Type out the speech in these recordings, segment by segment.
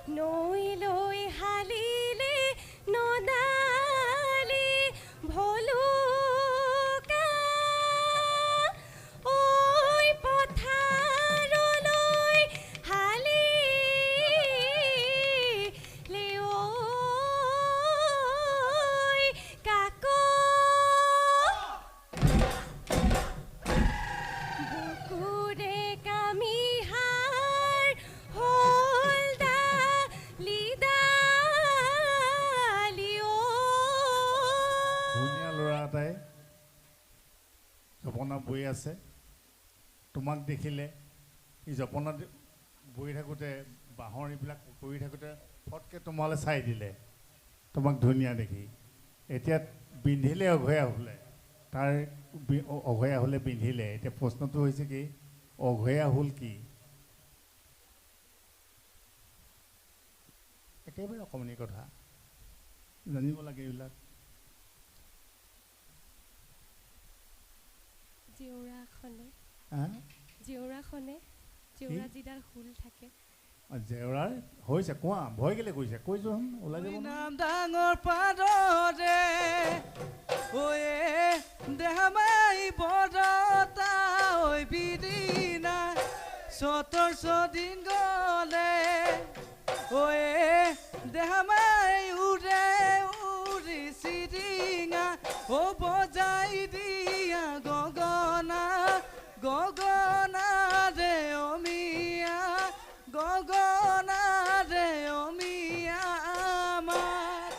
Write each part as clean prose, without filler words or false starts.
নৈ লৈ হালিলে নদালি ভলুকা ঐ পথাৰলৈ হালিলে ঐ কাক বুকুৰে কামিহাৰ হ'ল ডালি ডালি ঐ ধুনীয়া ল'ৰা এটাই জপনা বৈ আছে। তোমাক দেখিলে এই জপনাত বৈ থাকোঁতে বাঁহৰ এইবিলাক কৰি থাকোঁতে ফটকৈ তোমালৈ চাই দিলে তোমাক ধুনীয়া দেখি। এতিয়া পিন্ধিলে অঘয়া হ'লে তাৰ অঘয়া হ'লে পিন্ধিলে। এতিয়া প্ৰশ্নটো হৈছে কি অঘয়া হ'ল কি? একেবাৰে অকণমানি কথা জানিব লাগে এইবিলাক। জেউৰাখনে হা জেউৰাখনে জেউৰা যিডাল শূল থাকে জেউৰাৰ হৈছে কোৱা ভয় কেলে কৈছে কৈ যোৱা ওলাই যাব না। নাম ডাঙৰ পাদৰে ঐয়ে দেহামাই বৰতা ঐ বিদিনা সতৰ ছদিন গলে ঐয়ে দেহামাই উৰে উৰি চিৰিঙা ও বজাই দিয়া গগনা গগনা ৰে অমিয়া গগনা ৰে অমিয়া আমাৰ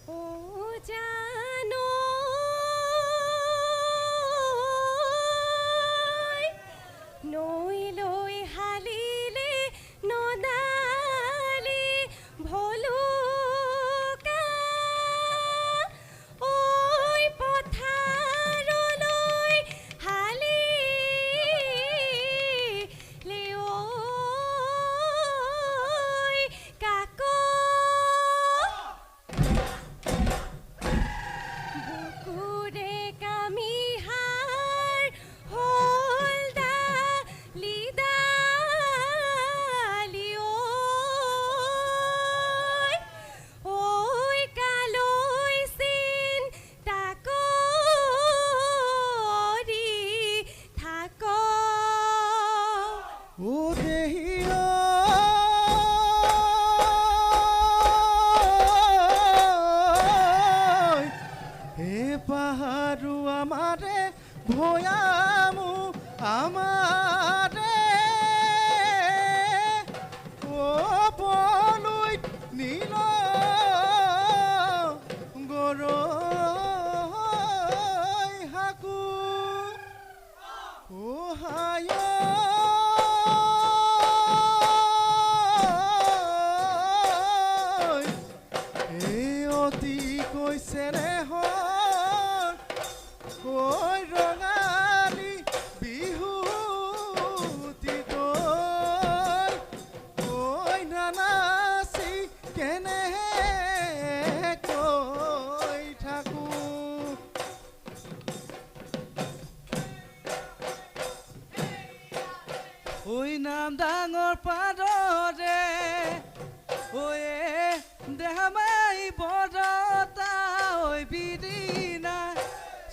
ও জানো নৈ লৈ হালিলে নদালি ভলুকা ঐ পথাৰলৈ হালিলে ঐ কাক বুকুৰে কামিহাৰ হ'ল ডালি ডালি ঐ কালৈ চিন্তা কৰি থাক ও দেহিয়া হে পাহাড়ু আমাৰে ভয়ামু আমাৰে ও বলুই নীল গৰৈ হাকু ও হায় অতি কৈছে ৰে হৰ ঐ ৰঙালী বিহুতি তই ঐ নানাচি কেনে কৈ থাকো ঐ নাম ডাঙৰ পাদৰে ঐয়ে দেহামাই বৰতা ঐ বিদিনা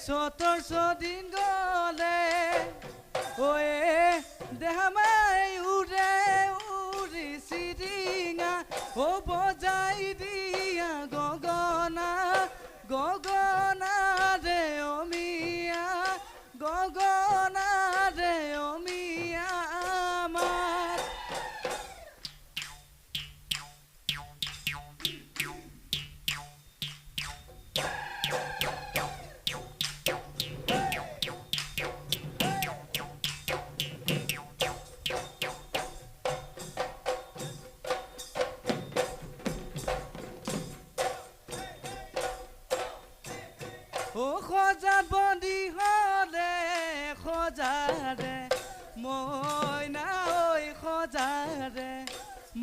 সতৰ ছদিন গলে ঐয়ে দেহামাই উৰে উৰি চিৰিঙা ও বজাই দিয়া গগনা গগনা ৰে অমিয়া গগনা ৰে অমিয়া আমাৰ খোজাত বন্দী হলে খোজাৰে মইনা ঐ খোজাৰে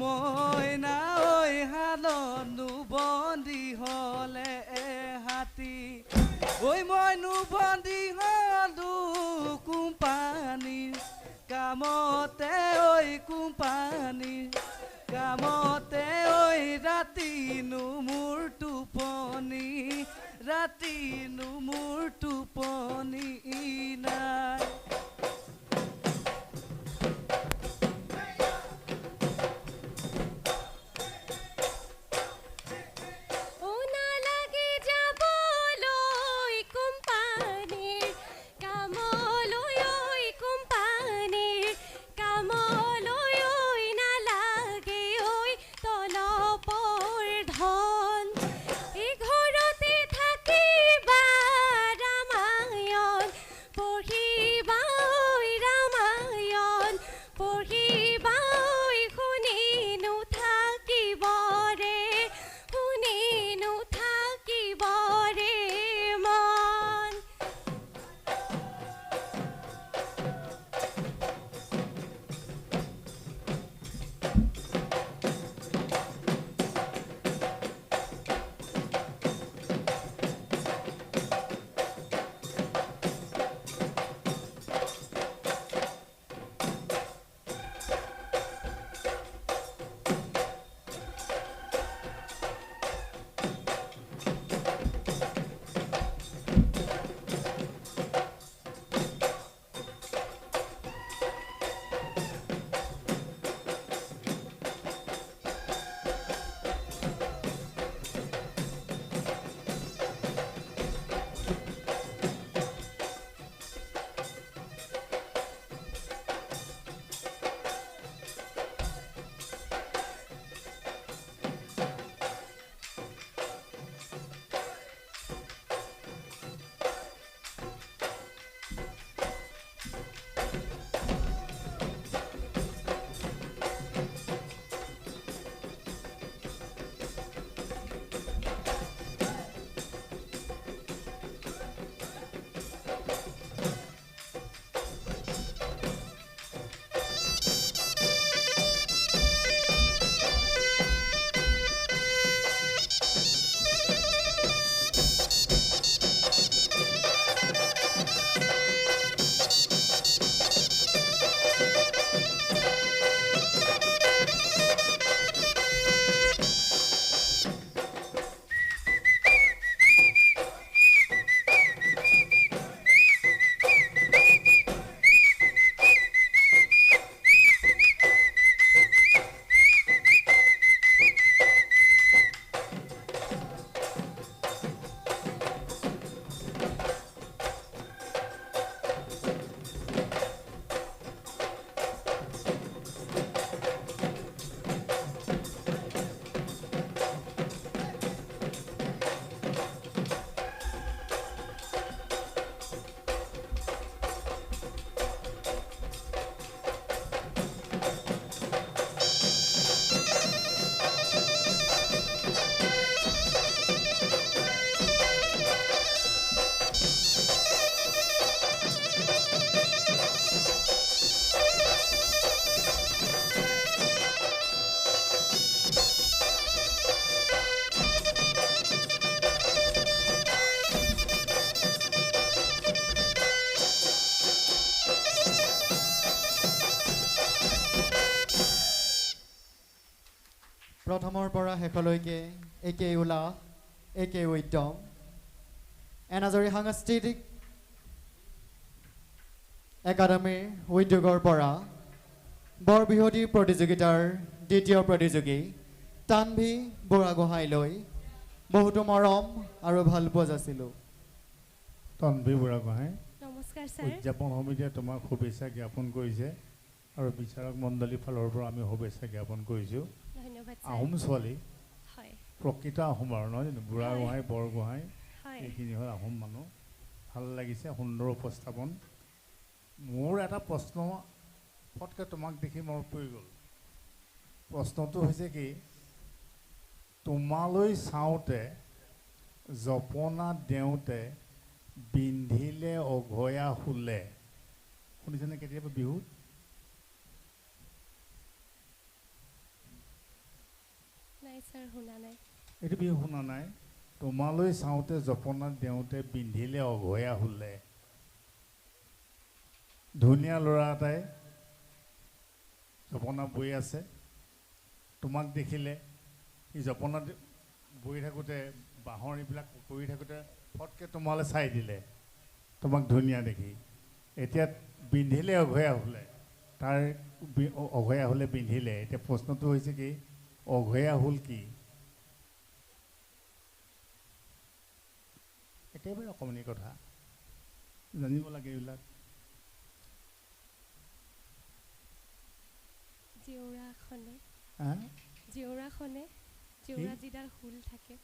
মইনা ঐ হালনো বন্দী হলে হাতী ঐ মইনো বন্দী হলো কোম্পানীৰ কামতে ঐ কোম্পানীৰ কামতে ঐ ৰাতিনো মোৰ টোপনি ৰাতিনো মোৰ টোপনি নাই প্ৰথমৰ পৰা শেষলৈকে একেই উল্লাস একেই উদ্যম এনাজৰী সাংস্কৃতিক একাডেমীৰ উদ্যোগৰ পৰা বৰবিহুতি প্ৰতিযোগিতাৰ দ্বিতীয় প্ৰতিযোগী তানভি বুঢ়াগোহাঁইলৈ বহুতো মৰম আৰু ভাল পোৱা যাচিলোঁ তানভি বুঢ়াগোহাঁই নমস্কাৰ ছাৰ উদযাপন সমিতিয়ে তোমাক শুভেচ্ছা জ্ঞাপন কৰিছে আৰু বিচাৰক মণ্ডলীৰ ফালৰ পৰা আমি শুভেচ্ছা জ্ঞাপন কৰিছোঁ ধন্যবাদ আহোম ছোৱালী হয় প্ৰকৃত আহোমৰ নহয় জানো বুঢ়াগোহাঁই বৰগোহাঁই হয় এইখিনি হ'ল আহোম মানুহ ভাল লাগিছে সুন্দৰ উপস্থাপন মোৰ এটা প্ৰশ্ন ফটকৈ তোমাক দেখি মনত পৰি গ'ল প্ৰশ্নটো হৈছে কি তোমালৈ চাওঁতে জপনা দেওঁতে বিন্ধিলে অঘয়া শুলে শুনিছেনে কেতিয়াবা বিহুত নাই ছাৰ শুনা নাই এইটো বিহু শুনা নাই তোমালৈ চাওঁতে জপনাত দেওঁতে বিন্ধিলে অঘয়া শুলে ধুনীয়া ল'ৰা এটাই জপনা বৈ আছে তোমাক দেখিলে সি জপনাত বৈ থাকোঁতে বাঁহৰ এইবিলাক কৰি থাকোঁতে ফটকৈ তোমালৈ চাই দিলে তোমাক ধুনীয়া দেখি এতিয়া বিন্ধিলে অঘয়া শুলে তাৰ অঘয়া শুলে বিন্ধিলে এতিয়া প্ৰশ্নটো হৈছে কি অঘয়া শুল কি একেবাৰে অকণমানি কথা জানিব লাগে এইবিলাক জেউৰাখনে হা জেউৰাখনে জেউৰা যিডাল শূল থাকে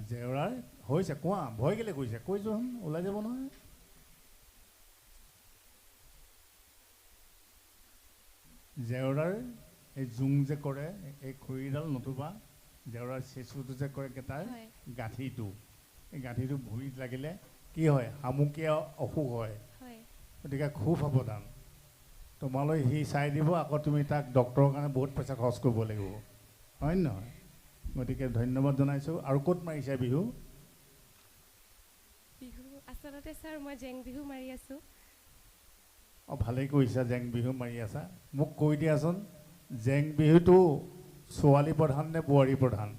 জেউৰাৰ হৈছে কোৱা ভয় কেলৈ কৰিছে কৈ যোৱা ওলাই যাব নহয় জেউৰাৰ এই জোং যে কৰে এই খৰিডাল নতুবা জেউৰাৰ চেচুটো যে কৰে তাৰ হয় গাঁঠিটো এই গাঁঠিটো ভৰিত লাগিলে কি হয় শামুকীয়া অসুখ হয় হয় গতিকে খুব সাৱধান তোমালৈ সি চাই দিব আকৌ তুমি তাক ডক্টৰৰ কাৰণে বহুত পইচা খৰচ কৰিব লাগিব হয় নহয় গতিকে ধন্যবাদ জনাইছোঁ আৰু ক'ত মাৰিছে বিহু বিহু আচলতে ছাৰ মই জেং বিহু মাৰি আছোঁ অঁ ভালেই কৰিছা জেং বিহু মাৰি আছা মোক কৈ দিয়াচোন জেং বিহুটো ছোৱালী প্ৰধান নে বোৱাৰী প্ৰধান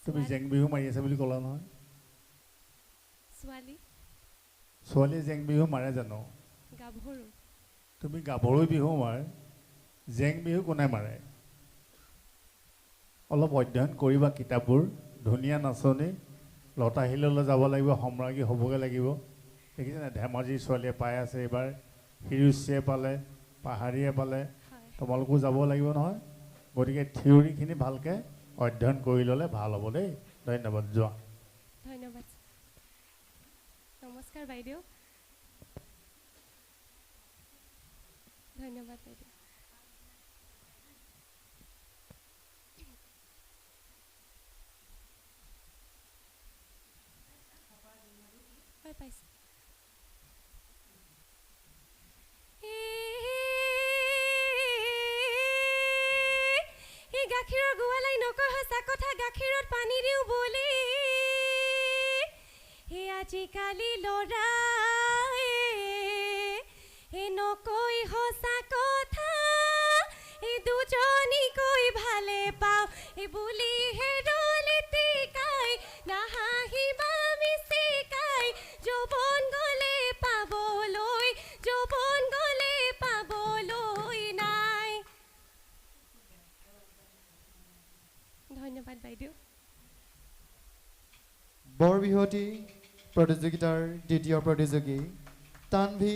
তুমি জেং বিহু মাৰি আছা বুলি ক'লা নহয় ছোৱালী ছোৱালীয়ে জেং বিহু মাৰে জানো গাভৰু তুমি গাভৰু বিহু মাৰ জেং বিহু কোনে মাৰে অলপ অধ্যয়ন কৰিবা কিতাপবোৰ ধুনীয়া নাচনী লতাশিললৈ যাব লাগিব সম্ৰাজ্ঞী হ'বগৈ লাগিব দেখিছেনে ধেমাজিৰ ছোৱালীয়ে পাই আছে এইবাৰ হিৰুচিয়ে পালে পাহাৰীয়ে পালে হয় তোমালোকো যাব লাগিব নহয় গতিকে থিয়ৰিখিনি ভালকৈ অধ্যয়ন কৰি ল'লে ভাল হ'ব দেই ধন্যবাদ যোৱা ধন্যবাদ নমস্কাৰ বাইদেউ ধন্যবাদ বাইদেউ হয় পাইছোঁ গাখীৰৰ গোৱালাই নকয় সঁচা কথা গাখীৰত পানী দিওঁ বুলি আজিকালি ল'ৰাই নকয় সঁচা কথা দুজনীকৈ ভালে পাওঁ বুলিহে ৰলিতিকাই নাহাঁহিবা মিচিকাই যৌৱন গ'লে পাবলৈ যৌৱন গ'লে পাবলৈ নাই ধন্যবাদ বাইদেউ বৰবিহুৱতী প্ৰতিযোগিতাৰ দ্বিতীয় প্ৰতিযোগী তানভি